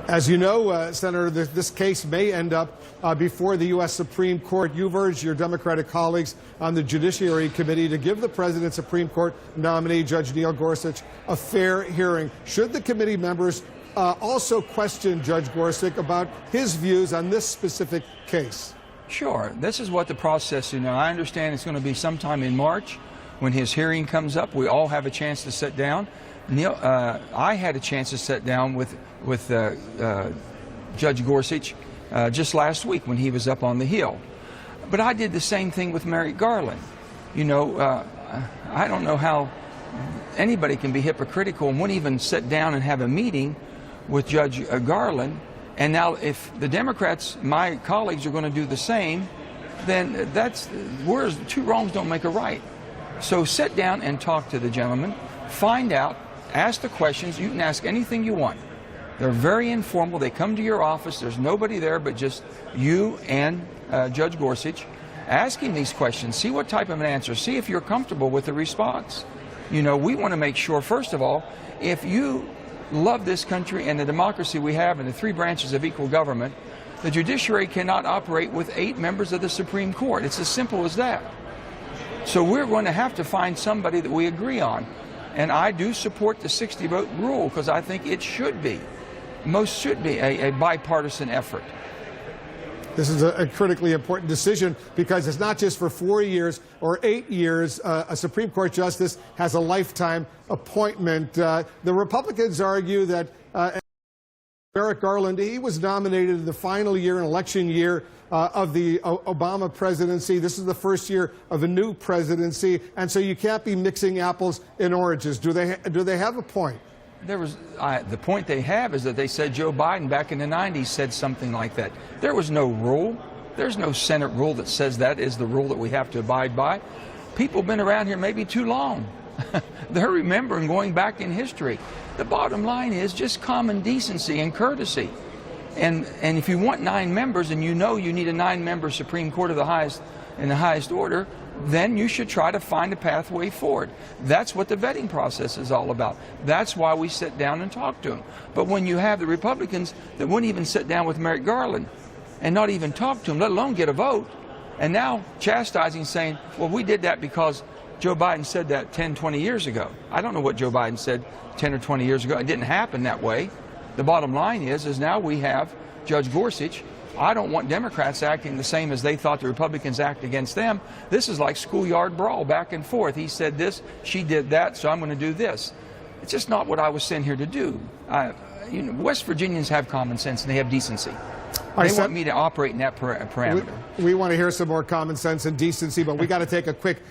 As you know, Senator, this case may end up before the U.S. Supreme Court. You've urged your Democratic colleagues on the Judiciary Committee to give the President's Supreme Court nominee, Judge Neil Gorsuch, a fair hearing. Should the committee members also question Judge Gorsuch about his views on this specific case? Sure. This is what the process, I understand it's going to be sometime in March when his hearing comes up. We all have a chance to sit down. Neil, I had a chance to sit down with Judge Gorsuch just last week when he was up on the Hill. But I did the same thing with Merrick Garland. I don't know how anybody can be hypocritical and wouldn't even sit down and have a meeting with Judge Garland. And now if the Democrats, my colleagues, are going to do the same, then two wrongs don't make a right. So sit down and talk to the gentleman, find out, ask the questions. You can ask anything you want. They're very informal. They come to your office. There's nobody there but just you and Judge Gorsuch. Ask him these questions. See what type of an answer. See if you're comfortable with the response. We want to make sure, first of all, if you love this country and the democracy we have and the three branches of equal government, the judiciary cannot operate with 8 members of the Supreme Court. It's as simple as that. So we're going to have to find somebody that we agree on. And I do support the 60-vote rule because I think it should be. Most should be a bipartisan effort. This is a critically important decision because it's not just for 4 years or 8 years. A Supreme Court justice has a lifetime appointment. The Republicans argue that Merrick Garland, he was nominated in the final year, an election year of the Obama presidency. This is the first year of a new presidency, and so you can't be mixing apples and oranges. Do they have a point? The point they have is that they said Joe Biden back in the 90s said something like that. There was no rule. There's no Senate rule that says that is the rule that we have to abide by. People have been around here maybe too long. They're remembering going back in history. The bottom line is just common decency and courtesy. And if you want 9 members and you need a 9-member Supreme Court of the highest order, then you should try to find a pathway forward. That's what the vetting process is all about. That's why we sit down and talk to them. But when you have the Republicans that wouldn't even sit down with Merrick Garland and not even talk to him, let alone get a vote, and now chastising, saying, well, we did that because Joe Biden said that 10, 20 years ago. I don't know what Joe Biden said 10 or 20 years ago. It didn't happen that way. The bottom line is now we have Judge Gorsuch. I don't want Democrats acting the same as they thought the Republicans act against them. This is like schoolyard brawl back and forth. He said this, she did that, so I'm going to do this. It's just not what I was sent here to do. West Virginians have common sense and they have decency. They want me to operate in that parameter. We want to hear some more common sense and decency, but we got to take a quick